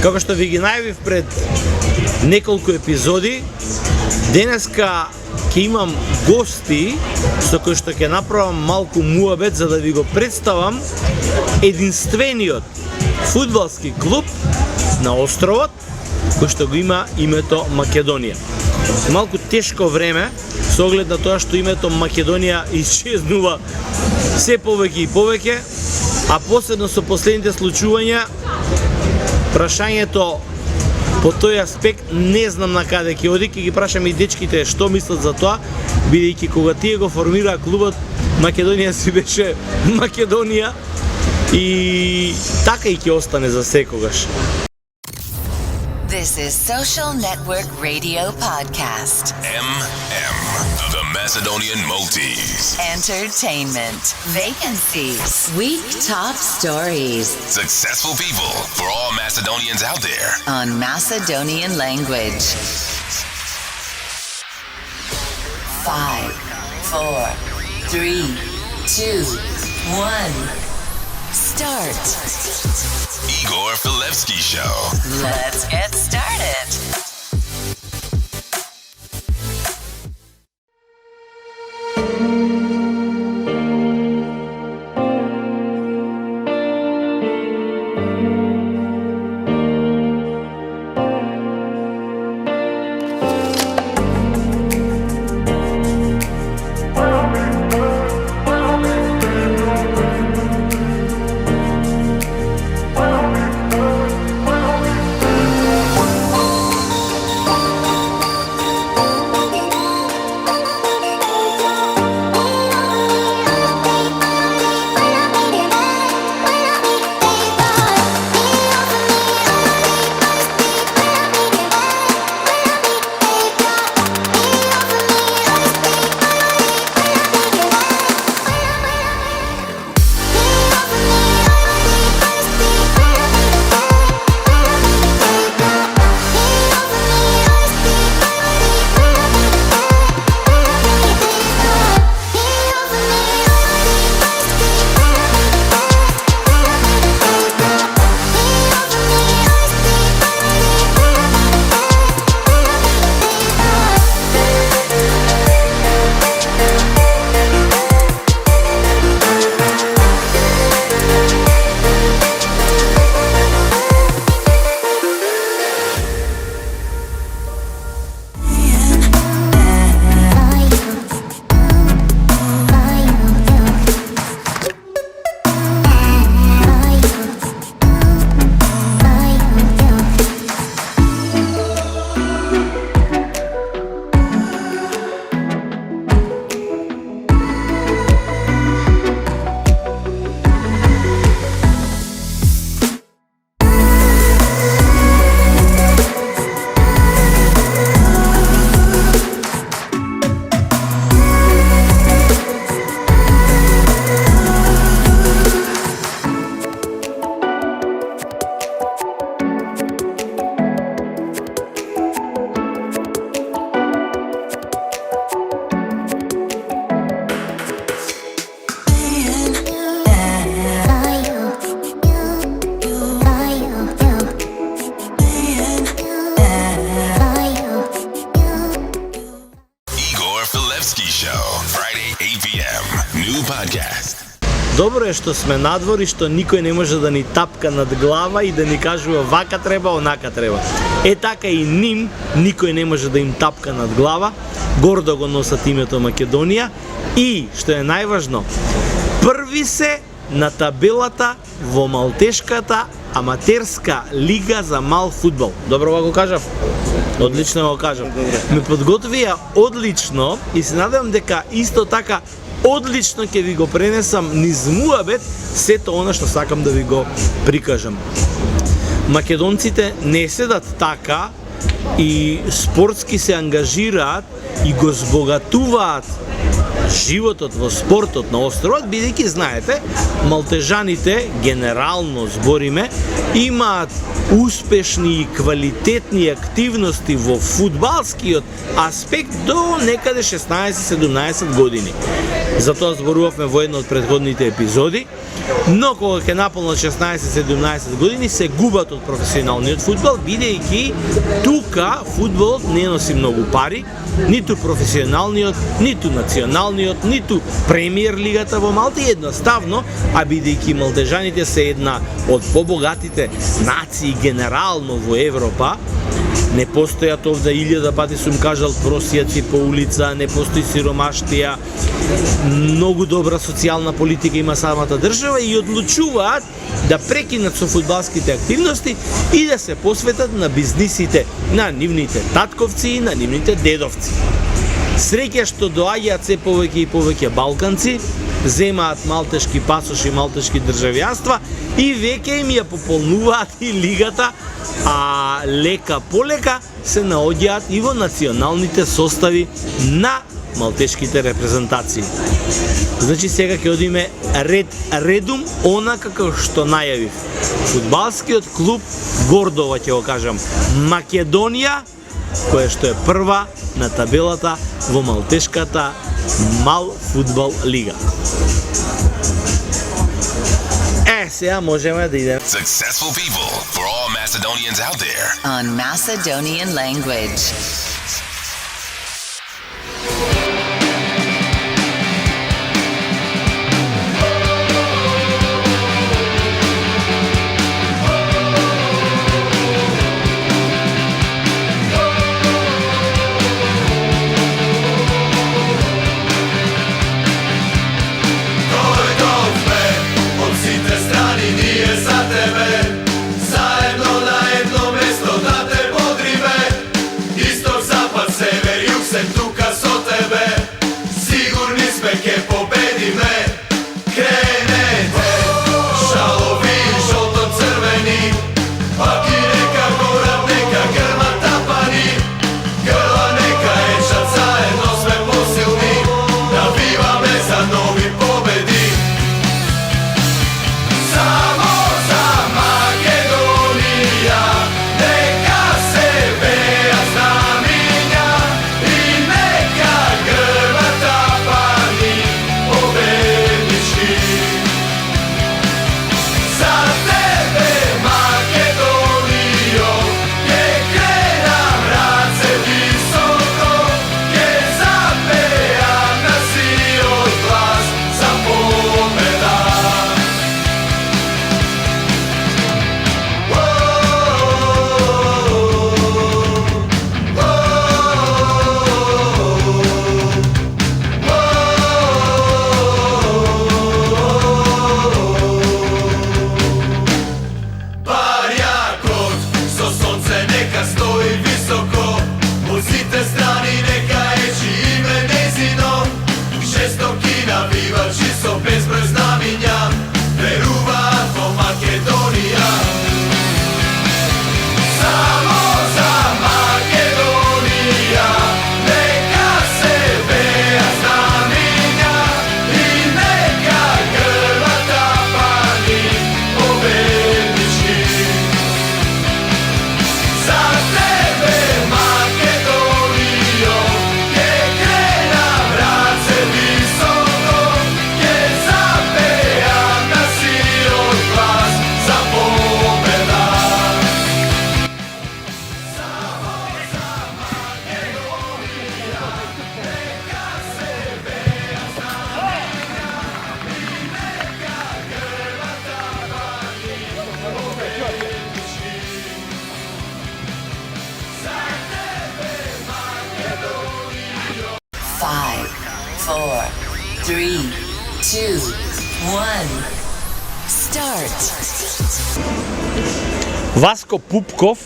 Како што ви ги најавив пред неколку епизоди, денеска ќе имам гости со кои што ќе направам малку муабет за да ви го представам единствениот фудбалски клуб на островот кој што го има името Македонија. Малку тешко време со оглед на тоа што името Македонија исчезнува се повеќе и повеќе, а последно со последните случувања прашањето по тој аспект не знам на каде ќе оди, ќе ги прашам и дечките што мислат за тоа, бидејќи кога тие го формираа клубот, Македонија си беше Македонија и така и ќе остане за секогаш. This is Social Network Radio Podcast. MM, the Macedonian Maltese. Entertainment. Vacancies. Week top stories. Successful people for all Macedonians out there. On Macedonian language. 5, 4, 3, 2, 1. Start. Igor Filevski Show. Let's get started. Добро е што сме надвор и што никој не може да ни тапка над глава и да ни кажува вака треба, онака треба. Е така и ним, никој не може да им тапка над глава, гордо го носат името Македонија и, што е најважно, први се на табелата во Малтешката аматерска лига за мал фудбал. Добро го кажав? Одлично го кажав. Ме подготвија одлично и се надевам дека исто така одлично ќе ви го пренесам низ муабет сето она што сакам да ви го прикажам. Македонците не седат така и спортски се ангажираат и го збогатуваат животот во спортот на островот, бидејќи знаете, малтежаните, генерално збориме, имаат успешни и квалитетни активности во фудбалскиот аспект до некаде 16-17 години. Затоа зборувавме во една од претходните епизоди но кога ќе наполнат 16-17 години се губат од професионалниот фудбал, бидејќи тука фудбалот не носи многу пари, ниту професионалниот, ниту националниот, ниту премиер лигата во Малта, и едноставно, а бидејќи малтежаните се една од побогатите нации генерално во Европа, не постојат овде 1000 пати сум кажал просијаци по улица, не постои сиромаштија, многу добра социјална политика има самата држава и одлучуваат да прекинат со фудбалските активности и да се посветат на бизнисите на нивните татковци и на нивните дедовци. Среќа што доаѓаат се повеќе и повеќе балканци, земаат малтешки пасоши, малтешки државјанства и веќе им ја пополнуваат и лигата, а лека полека се наоѓаат и во националните состави на малтешките репрезентации. Значи сега ќе одиме редум онака како што најавив. Фудбалскиот клуб, гордо ќе го кажам, Македонија, која што е прва на табелата во малтешката мал фудбал лига. Сега можеме да идеме. Successful people for all Macedonians out there. On Macedonian language. Five, four, three, two, one. Start. Васко Пупков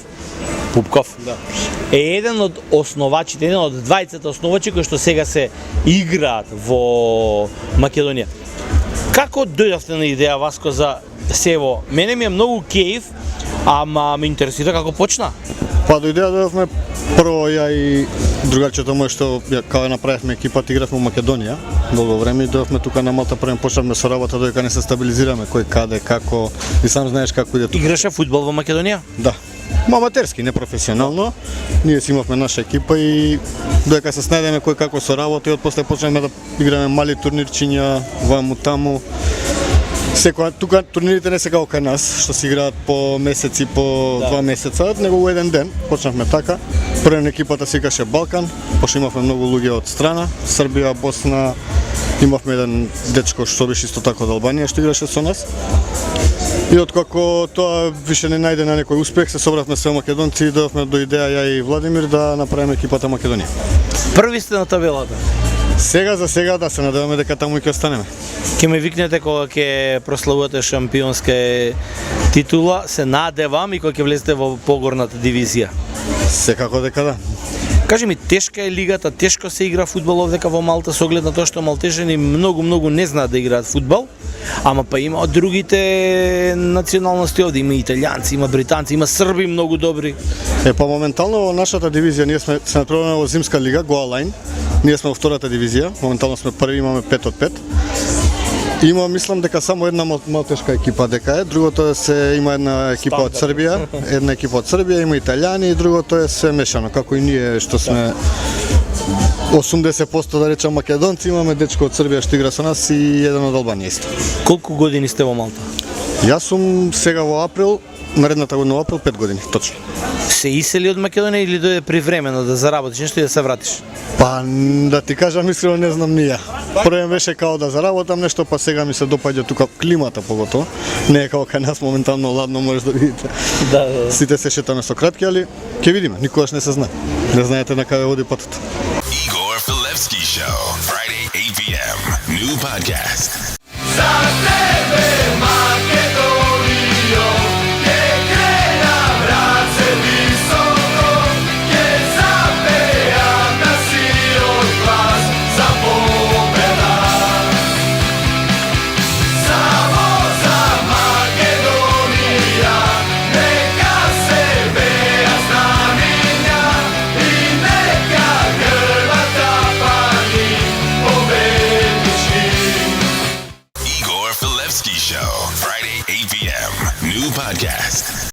е еден од основачите, еден од двајцата основачи кои што сега се играат во Македонија. Како дојдовте на идеја, Васко, за сево? Мене ми е многу кејф, ама ме интересира како почна. Па до идеја дојдовме прво ја и другарчето мој што кога направивме екипата, игравме во Македонија долго време и дојдовме тука на Малта, прво почнавме со работа додека не се стабилизираме кој каде, како и сам знаеш како иде тука. Играше фудбал во Македонија? Да. Аматерски, не професионално. Ние си имавме наша екипа и додека се снајдеме кој како со работа и од после почнавме да играме мали турнирчиња ваму таму. Тука турнирите не се како кај нас, што се играат по месеци, по 2 месеца, него во еден ден. Почнавме така. Прво екипата се викаше Балкан, пошто имавме многу луѓе од страна, Србија, Босна, имавме еден дечко што беше исто така од Албанија што играше со нас. И откако тоа више не најде на некој успех, се собравме се македонци и дојдовме до идеја ја и Владимир да направиме екипата Македонија. Први сте на табелата. Сега за сега да се надеваме дека таму и ќе останеме. Ќе ме викнете кога ќе прославувате шампионска титула, се надевам и кога ќе влезете во погорната дивизија. Секако дека да. Кажи ми, тешка е лигата, тешко се игра фудбал овдека во Малта со оглед на тоа што малтежани многу не знаат да играат фудбал, ама па има од другите националности овде, има италијанци, има британци, има срби многу добри. Па моментално во нашата дивизија ние сме се натпреваруваме во зимска лига Goal Line. Ние сме во втората дивизија, моментално сме први, имаме 5 од 5. Има, мислам дека само една малтешка екипа дека е, другото има една екипа од Србија, има италијани и другото е се мешано, како и ние што сме 80% да речам македонци, имаме дечко од Србија што игра со нас и еден од Албанија исто. Колку години сте во Малта? Јас сум сега во април, наредната година во април 5 години, точно. Се исели од Македонија или дојде привремено да заработиш нешто и да се вратиш? Па да ти кажам искрено не знам ние. Прво беше као да заработам нешто, па сега ми се допаѓа тука климата поготово. Не е као кај нас моментално ладно, можеш да видите. Да. Сите се шетаме со кратки, али ќе видиме, никогаш не се знае. Не знаете на каде води патот. Igor Filevski Show, Friday 8 p.m. New podcast. Podcast.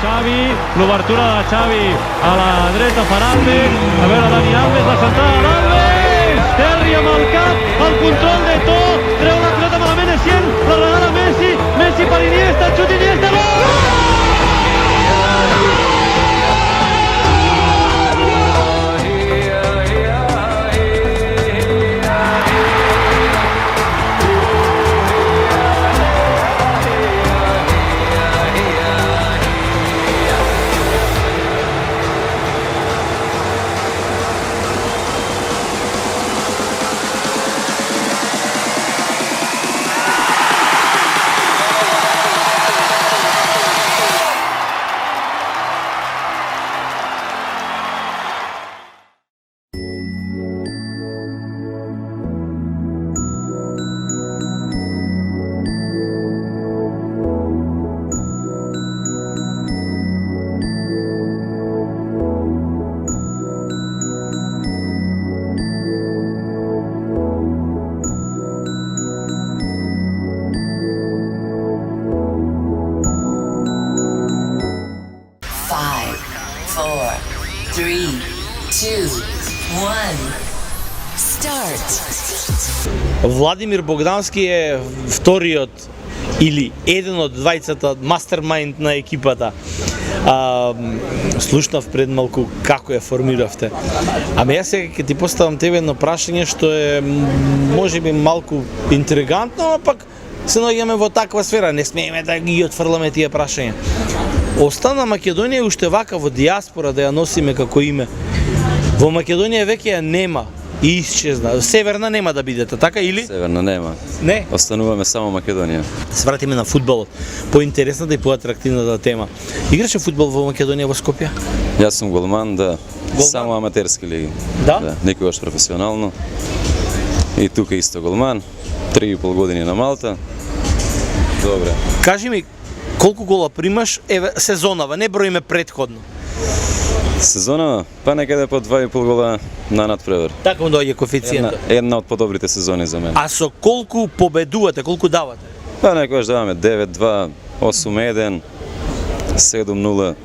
Xavi, l'obertura de Xavi a la dreta per Alves, a veure Dani Alves, la centrada d'Alves, Terri amb el cap, el control de To, treu la pilota malament Essien, la regala Messi, Messi per Iniesta, xut Iniesta, gol! start. Владимир Богдански е вториот или еден од двајцата мастермајнд на екипата. Слушнав пред малку како ја формиравте. Ами јас сега ќе ти поставам тебе едно прашање што е можеби малку интригантно, но пак се наоѓаме во таква сфера, не смееме да ги отфрламе тие прашања. Остана Македонија уште вака во диаспора да ја носиме како име. Во Македонија веќе ја нема и исчезна. Северна нема да бидете, така или? Северна нема. Не. Остануваме само Македонија. Се вратиме на фудбалот. Поинтересната и поатрактивната тема. Играше фудбал во Македонија во Скопје? Јас сум голман, да. Голман? Само аматерски лиги. Да? Никогаш професионално. И тука исто голман. 3,5 години на Малта. Добре. Кажи ми, колку гола примаш сезонава, не броиме предходно. Сезона, па некаде по 2,5 гола на надпревар. Така му доаѓа коефициентот. Една од подобрите сезони за мене. А со колку победувате, колку давате? Па некогаш даваме 9-2, 8-1, 7-0.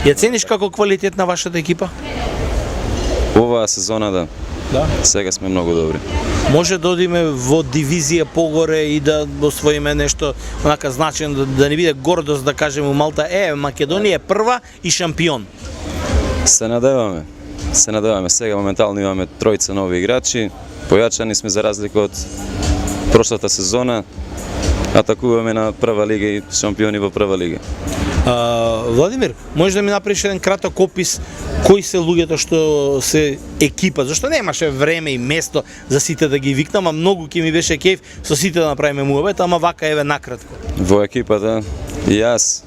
Ја цениш како квалитет на вашата екипа? Оваа сезона да. Да. Сега сме многу добри. Може да одиме во дивизија погоре и да освоиме нешто онака значајно, да не биде гордост да кажеме у Малта, Македонија е прва и шампион. Се надеваме. Се надеваме. Сега моментално имаме тројца нови играчи. Појачани сме за разлика од прошлата сезона. Атакуваме на прва лига и шампиони во прва лига. Владимир, можеш да ми направиш еден краток опис кои се луѓето што се екипа, зашто немаше време и место за сите да ги викнам, а многу ќе ми беше кејф со сите да направиме муабет, ама вака еве накратко. Во екипата јас,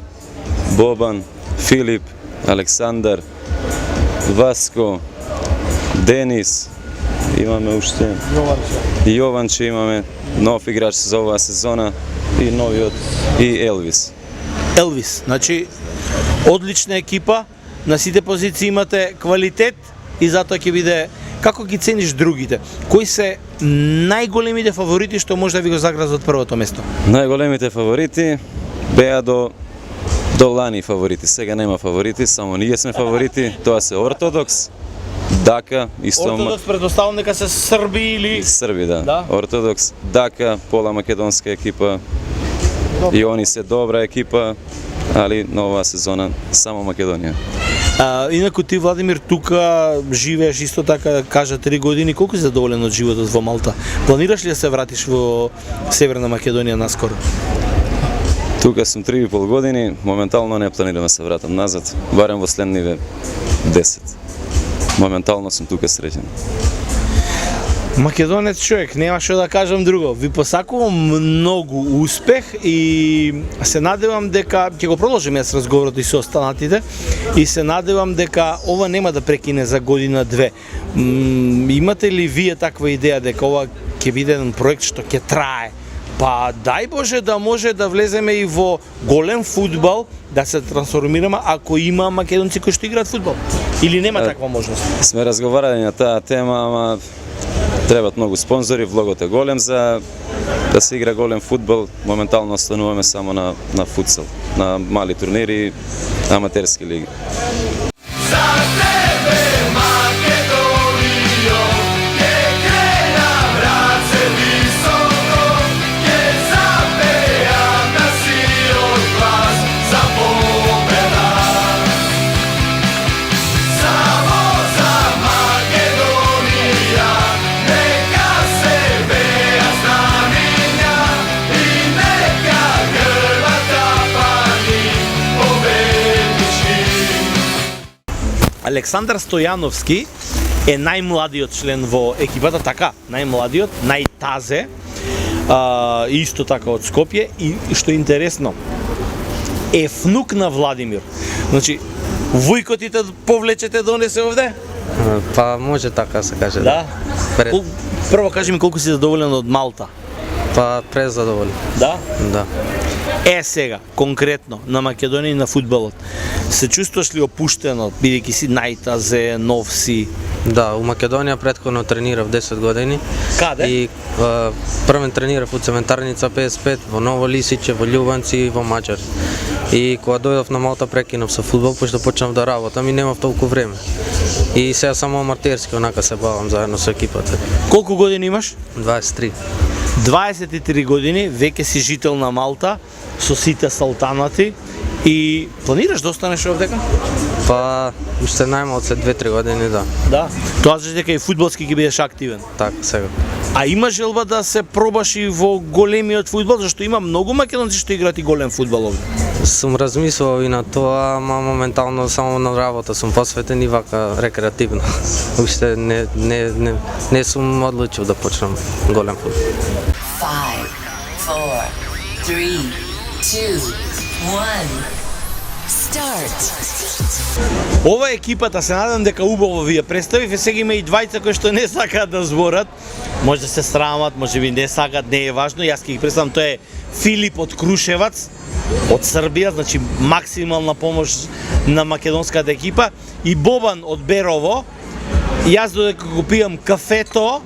Бобан, Филип, Александар, Васко, Денис, имаме уште Јованче, имаме нов играч за оваа сезона и новиот и Елвис. Елвис, значи одлична екипа, на сите позиции имате квалитет и затоа ќе биде. Како ги цениш другите? Кои се најголемите фаворити што може да ви го загразат првото место? Најголемите фаворити беа до лани фаворити. Сега нема фаворити, само ние сме фаворити. Тоа се Ортодокс, Дака, исто Ортодокс предоставам дека се Срби или Срби, да. Да. Ортодокс, Дака, пола македонска екипа. И они се добра екипа, али на оваа сезона само Македонија. Инаку ти, Владимир, тука живееш исто така, кажа 3 години. Колку си задоволен од животот во Малта? Планираш ли да се вратиш во Северна Македонија наскоро? Тука сум 3,5 години, моментално не планирам да се вратам назад, барем во следниве 10. Моментално сум тука среќен. Македонец човек, нема што да кажам друго. Ви посакувам многу успех и се надевам дека ќе го продолжиме с разговорот и со останатите и се надевам дека ова нема да прекине за година-две. Имате ли вие таква идеја дека ова ќе биде еден проект што ќе трае? Па дај Боже да може да влеземе и во голем фудбал, да се трансформираме ако има македонци кои што играат фудбал. Или нема таква можност? Сме разговарали на таа тема, ама требат многу спонзори, влогот е голем за да се игра голем фудбал. Моментално остануваме само на футсал, на мали турнири, аматерски лиги. Александар Стојановски е најмладиот член во екипата, така, најмладиот, најтазе, исто така од Скопје и што е интересно, е внук на Владимир. Значи, вујкотите повлечете донесе овде? Па може така се каже. Да. Прво кажи ми колку си задоволен од Малта. Па презадоволен. Да? Да. Сега, конкретно, на Македонија и на фудбалот. Се чувствуваш ли опуштено, бидејќи си најтазе, нов си? Да, у Македонија претходно тренирав 10 години. Каде? И првен тренирав у Цементарница 55, во Ново Лисиче, во Љубанци и во Маđар. И кога дојдов на Малта прекинав со фудбал, пошто почнав да работам и немав толку време. И сега само аматерски онака се бавам заедно со екипата. Колку години имаш? 23. 23 години, веќе си жител на Малта, со сите салтанати и планираш да останеш овдека? Па, уште најмалку се 2-3 години, да. Да. Тоа значи дека и фудбалски ќе бидеш активен. Така, сега. А има желба да се пробаш и во големиот фудбал, зашто има многу македонци што играат и голем фудбал овде. Сум размислувал и на тоа, ама моментално само на работа сум посветен и вака рекреативно. Уште не сум одлучил да почнам голем фудбал. 5, 4, 3, 2, 1. Start. Ова е екипата, се надам дека убаво ви ја представив, и сега има и двајца кои што не сакаат да зборат. Може да се срамат, може би не сакаат, не е важно. Јас ќе ги представам, тоа е Филип од Крушевац, од Србија, значи максимална помош на македонската екипа, и Бобан од Берово. Јас додека го пијам кафето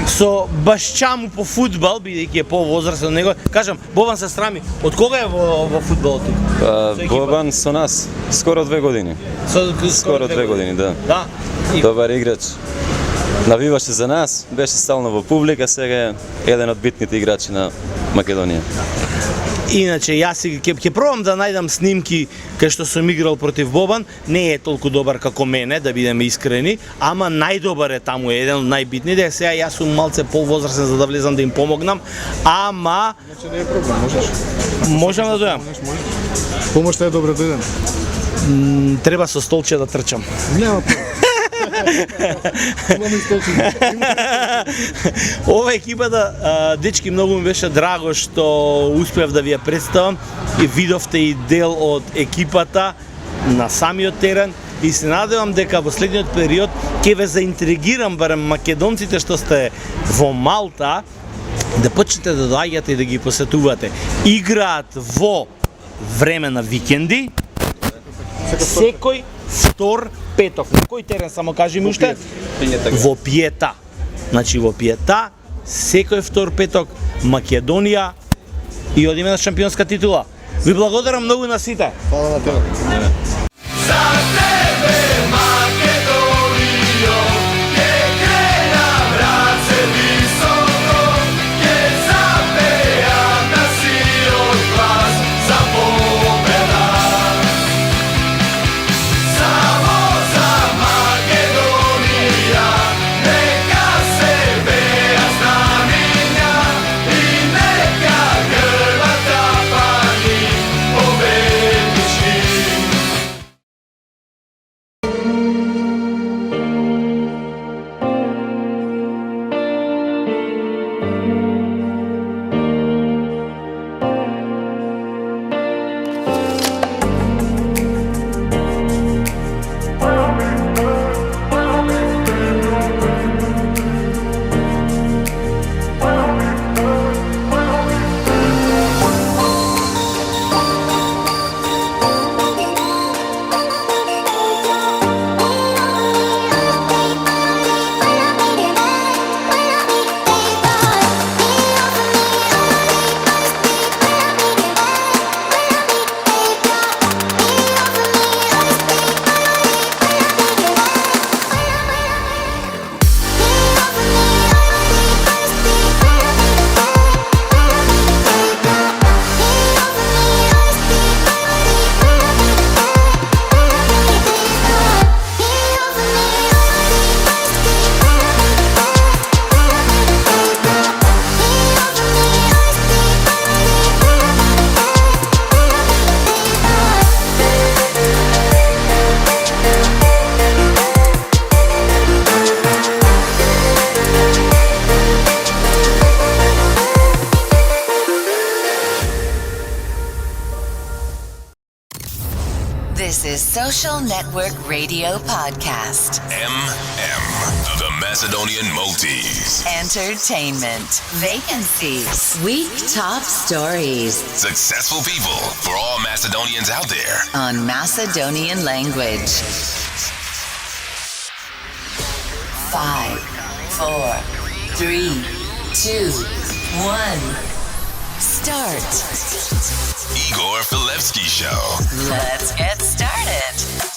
со башчаму по фудбал, бидејќи е повозрастен од него, кажам, Бобан се срами. Од кога е во фудбалот? Бобан со нас скоро 2 години. Скоро 2 години, да. Да. Добар играч. Навиваше за нас, беше стално во публика, сега е еден од битните играчи на Македонија. Иначе, јас ќе пробам да најдам снимки кај што сум играл против Бобан. Не е толку добар како мене, да бидеме искрени, ама најдобар е таму, е еден од најбитните. Сега јас сум малце повозрастен за да влезам да им помогнам, ама Значи не е проблем, можеш. можам да дојам. Помошта е добро дојден. Треба со столче да трчам. Нема проблем. Ова екипата, дечки, многу ми беше драго што успеав да ви ја представам и видовте и дел од екипата на самиот терен, и се надевам дека во следниот период ќе ве заинтригирам, барем македонците што сте во Малта, да почнете да доаѓате и да ги посетувате. Играат во време на викенди, секој втор петок. На кој терен, само кажи ми уште? Во Пиета. Значи во Пиета, секој втор петок, Македонија и одиме на шампионска титула. Ви благодарам многу на сите. Фала на тебе. the Social Network Radio Podcast. The Macedonian Maltese. Entertainment. Vacancies. Week top stories. Successful people for all Macedonians out there. On Macedonian language. 5, 4, 3, 2, 1. Start. Igor Filevsky Show. Let's get started.